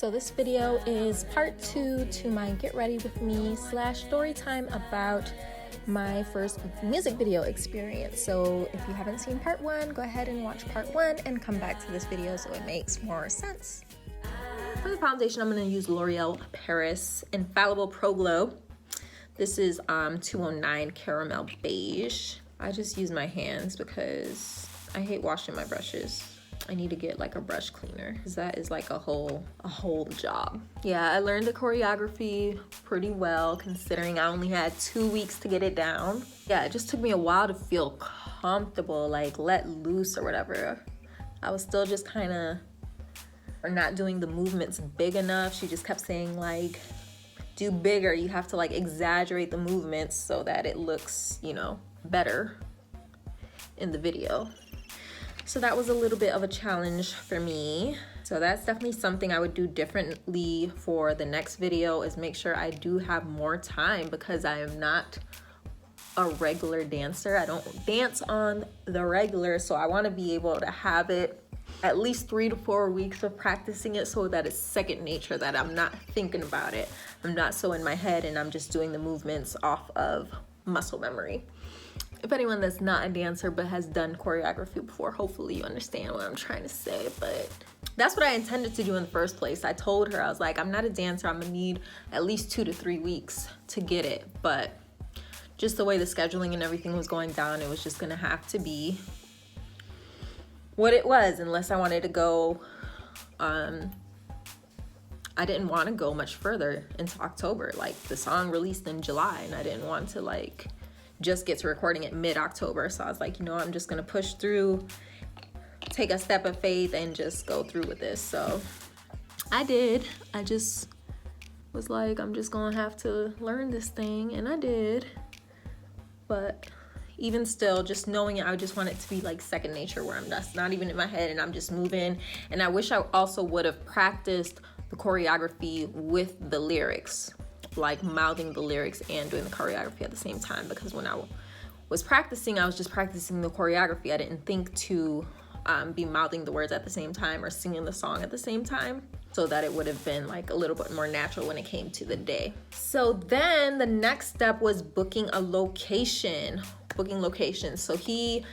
So this video is part 2 to my get ready with me / story time about my first music video experience. So if you haven't seen part 1, go ahead and watch part 1 and come back to this video so it makes more sense. For the foundation, I'm going to use L'Oreal Paris Infallible Pro Glow. This is 209 Caramel Beige. I just use my hands because I hate washing my brushes. I need to get like a brush cleaner because that is like a whole job. Yeah, I learned the choreography pretty well considering I only had 2 weeks to get it down. Yeah, it just took me a while to feel comfortable, like let loose or whatever. I was still just kind of not doing the movements big enough. She just kept saying like, do bigger. You have to like exaggerate the movements so that it looks, you know, better in the video. So that was a little bit of a challenge for me. So that's definitely something I would do differently for the next video, is make sure I do have more time because I am not a regular dancer. I don't dance on the regular, so I want to be able to have it at least 3 to 4 weeks of practicing it so that it's second nature, that I'm not thinking about it. I'm not so in my head and I'm just doing the movements off of muscle memory. If anyone that's not a dancer but has done choreography before, hopefully you understand what I'm trying to say. But that's what I intended to do in the first place. I told her, I was like, I'm not a dancer. I'm gonna need at least 2 to 3 weeks to get it. But just the way the scheduling and everything was going down, it was just gonna have to be what it was, unless I wanted to go, I didn't want to go much further into October. Like the song released in July and I didn't want to like just get to recording it mid-October. So I was like, you know, I'm just gonna push through, take a step of faith and just go through with this. So I did. I just was like, I'm just gonna have to learn this thing, and I did. But even still, just knowing it, I just want it to be like second nature, where I'm just not even in my head and I'm just moving. And I wish I also would have practiced the choreography with the lyrics, like mouthing the lyrics and doing the choreography at the same time, because when I was practicing, I was just practicing the choreography. I didn't think to be mouthing the words at the same time or singing the song at the same time, so that it would have been like a little bit more natural when it came to the day. So then the next step was booking a location, booking locations. So he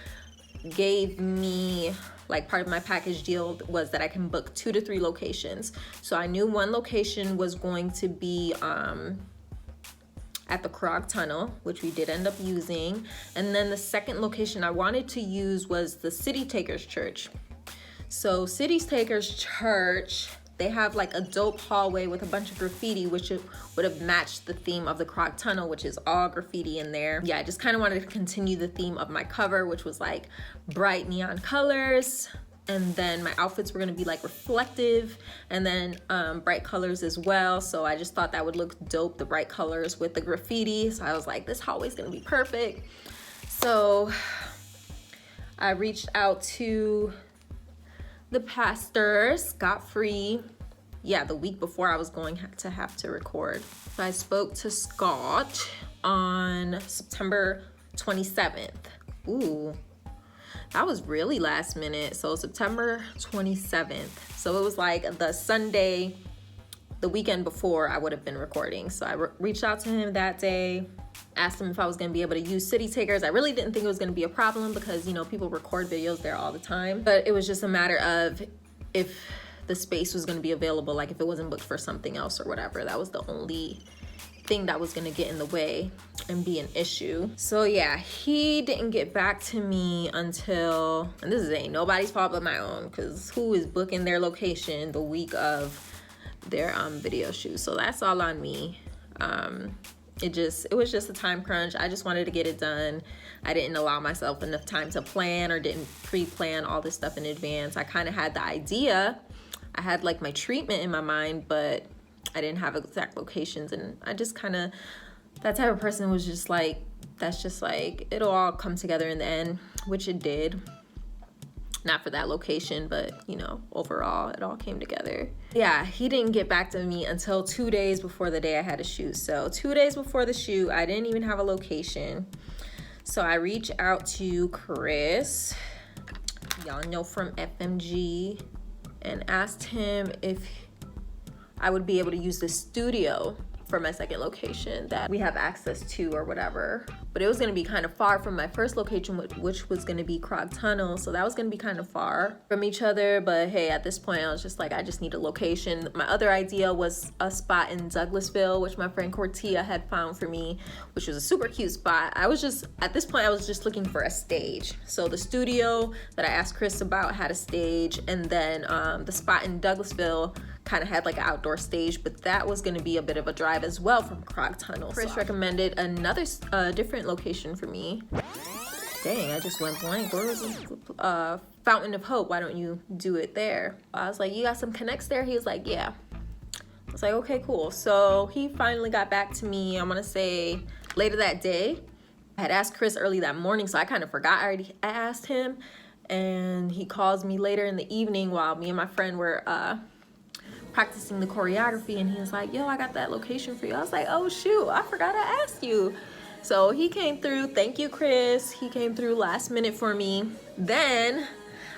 gave me, like, part of my package deal was that I can book 2 to 3 locations. So I knew one location was going to be at the Krog Tunnel, which we did end up using. And then the second location I wanted to use was the City Takers Church. So City Takers Church, they have like a dope hallway with a bunch of graffiti, which would have matched the theme of the Krog Tunnel, which is all graffiti in there. Yeah, I just kind of wanted to continue the theme of my cover, which was like bright neon colors. And then my outfits were gonna be like reflective, and then bright colors as well. So I just thought that would look dope, the bright colors with the graffiti. So I was like, this hallway's gonna be perfect. So I reached out to the pastor, Scott Free. Yeah, the week before I was going to have to record. So I spoke to Scott on September 27th. Ooh, that was really last minute. So September 27th. So it was like the Sunday, the weekend before I would have been recording. So I reached out to him that day, asked him if I was gonna be able to use City Takers. I really didn't think it was gonna be a problem because, you know, people record videos there all the time. But it was just a matter of if the space was gonna be available, like if it wasn't booked for something else or whatever. That was the only thing that was gonna get in the way and be an issue. So yeah, he didn't get back to me until, and this ain't nobody's fault but my own, because who is booking their location the week of their video shoot? So that's all on me. It was just a time crunch. I just wanted to get it done. I didn't allow myself enough time to plan, or didn't pre-plan all this stuff in advance. I kind of had the idea. I had like my treatment in my mind, but I didn't have exact locations. And I just kind of, that type of person was just like, that's just like, it'll all come together in the end, which it did. Not for that location, but you know, overall it all came together. Yeah, he didn't get back to me until 2 days before the day I had to shoot. So 2 days before the shoot, I didn't even have a location. So I reached out to Chris, y'all know from FMG, and asked him if I would be able to use the studio for my second location that we have access to or whatever. But it was gonna be kind of far from my first location, which was gonna be Krog Tunnel. So that was gonna be kind of far from each other. But hey, at this point, I was just like, I just need a location. My other idea was a spot in Douglasville, which my friend Cortia had found for me, which was a super cute spot. At this point, I was just looking for a stage. So the studio that I asked Chris about had a stage, and then the spot in Douglasville kind of had like an outdoor stage, but that was going to be a bit of a drive as well from Krog Tunnel. Chris recommended another different location for me. Dang, I just went blank. Where was it? Fountain of Hope. Why don't you do it there? I was like, you got some connects there? He was like, yeah. I was like, okay, cool. So he finally got back to me, I'm gonna say later that day. I had asked Chris early that morning, so I kind of forgot I asked him, and he calls me later in the evening while me and my friend were practicing the choreography, and he was like, yo, I got that location for you. I was like, oh shoot, I forgot I asked you. So he came through. Thank you, Chris. He came through last minute for me. Then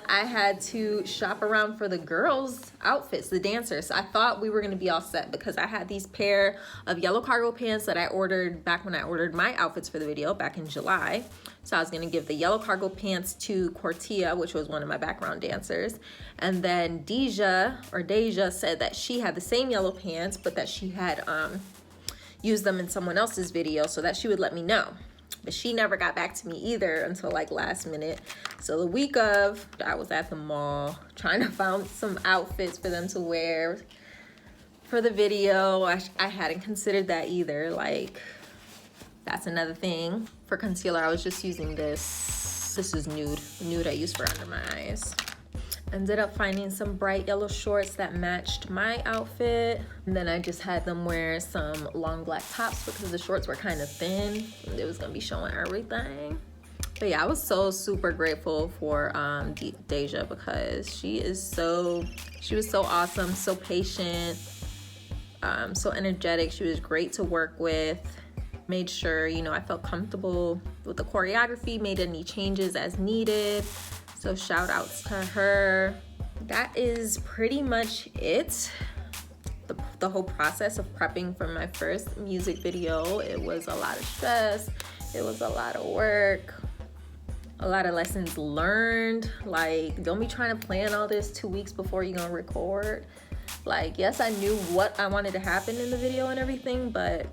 I had to shop around for the girls' outfits, the dancers. I thought we were gonna be all set because I had these pair of yellow cargo pants that I ordered back when I ordered my outfits for the video back in July. So I was gonna give the yellow cargo pants to Cortia, which was one of my background dancers. And then Deja said that she had the same yellow pants, but that she had used them in someone else's video, so that she would let me know. But she never got back to me either until like last minute. So the week of, I was at the mall trying to find some outfits for them to wear for the video. I hadn't considered that either. Like, that's another thing. For concealer, I was just using this. This is nude I use for under my eyes. Ended up finding some bright yellow shorts that matched my outfit. And then I just had them wear some long black tops because the shorts were kind of thin. It was gonna be showing everything. But yeah, I was so super grateful for Deja because she was so awesome, so patient, so energetic. She was great to work with. Made sure, you know, I felt comfortable with the choreography, made any changes as needed. So shout outs to her. That is pretty much it. The whole process of prepping for my first music video, it was a lot of stress. It was a lot of work, a lot of lessons learned. Like, don't be trying to plan all this 2 weeks before you're gonna record. Like, yes, I knew what I wanted to happen in the video and everything, but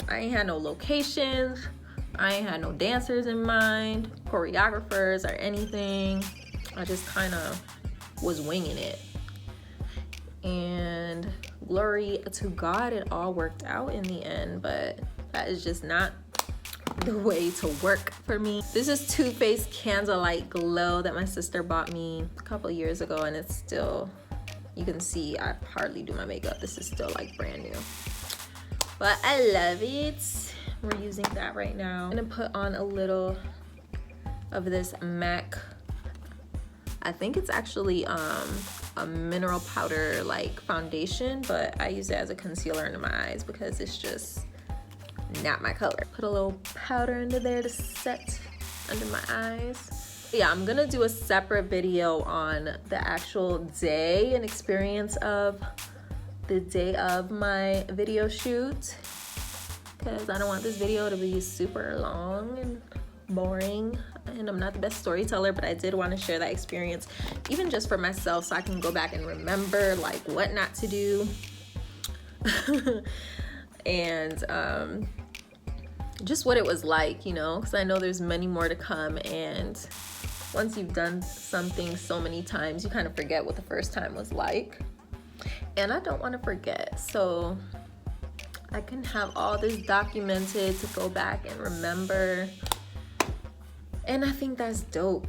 I ain't had no locations. I ain't had no dancers in mind, choreographers or anything. I just kind of was winging it. And glory to God, it all worked out in the end, but that is just not the way to work for me. This is Too Faced Candlelight Glow that my sister bought me a couple years ago, and it's still, you can see I hardly do my makeup. This is still like brand new. But I love it. We're using that right now. I'm gonna put on a little of this MAC. I think it's actually a mineral powder like foundation, but I use it as a concealer under my eyes because it's just not my color. Put a little powder under there to set under my eyes. But yeah, I'm gonna do a separate video on the actual day and experience of the day of my video shoot, because I don't want this video to be super long and boring, and I'm not the best storyteller, but I did want to share that experience even just for myself so I can go back and remember like what not to do. And just what it was like, you know, because I know there's many more to come, and once you've done something so many times, you kind of forget what the first time was like. And I don't want to forget, so I can have all this documented to go back and remember. And I think that's dope.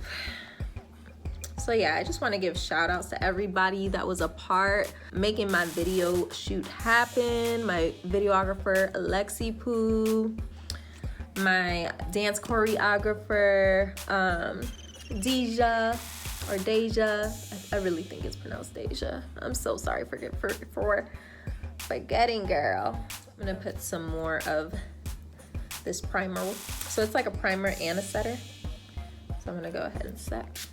So yeah, I just want to give shout outs to everybody that was a part making my video shoot happen. My videographer, Alexi Poo, my dance choreographer, Deja, I really think it's pronounced Deja. I'm so sorry for forgetting, girl. I'm gonna put some more of this primer. So it's like a primer and a setter. So I'm gonna go ahead and set.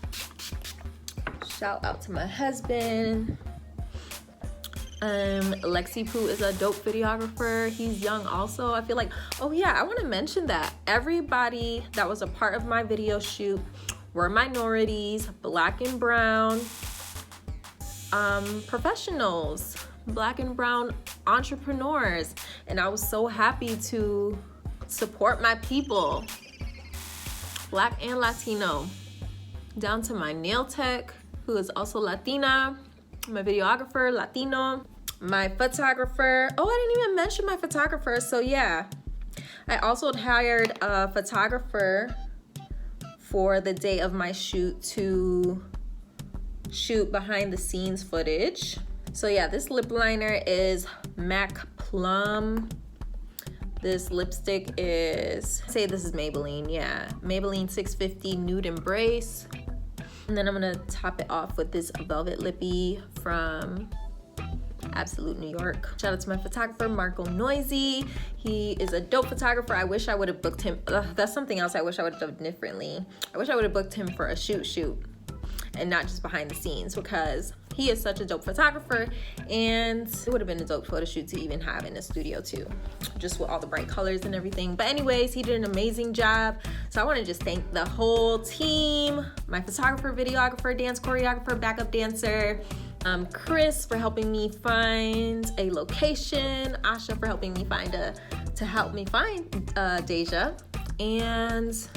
Shout out to my husband. Lexi Poo is a dope videographer. He's young also. I feel like, oh yeah, I want to mention that everybody that was a part of my video shoot were minorities, black and brown professionals, black and brown entrepreneurs, and I was so happy to support my people, black and Latino, down to my nail tech, who is also Latina, my videographer, Latino, my photographer. Oh, I didn't even mention my photographer. So yeah, I also hired a photographer for the day of my shoot to shoot behind the scenes footage. So yeah, this lip liner is MAC Plum. This lipstick is, say this is Maybelline, yeah. Maybelline 650 Nude Embrace. And then I'm gonna top it off with this Velvet Lippy from Absolute New York. Shout out to my photographer, Marco Noisy. He is a dope photographer. I wish I would have booked him. That's something else I wish I would have done differently. I wish I would have booked him for a shoot and not just behind the scenes, because he is such a dope photographer, and it would have been a dope photo shoot to even have in the studio too, just with all the bright colors and everything. But anyways, he did an amazing job. So I want to just thank the whole team, my photographer, videographer, dance choreographer, backup dancer, Chris for helping me find a location, Asha for helping me find Deja, and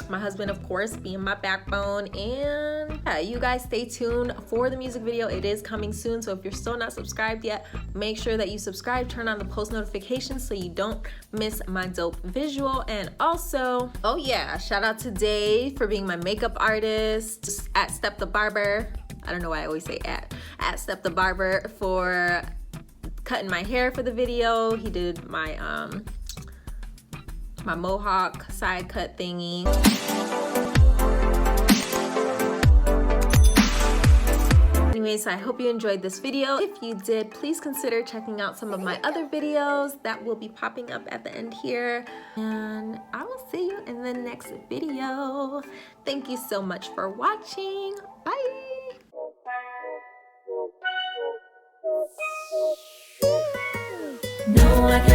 my husband, of course, being my backbone. And yeah, you guys stay tuned for the music video. It is coming soon, so if you're still not subscribed yet, make sure that you subscribe, turn on the post notifications so you don't miss my dope visual. And also, oh yeah, shout out to Dave for being my makeup artist at Step the Barber. I don't know why I always say at Step the Barber, for cutting my hair for the video. He did my my mohawk side cut thingy. Anyways, I hope you enjoyed this video. If you did, please consider checking out some of my other videos that will be popping up at the end here. And I will see you in the next video. Thank you so much for watching. Bye. No, I can't.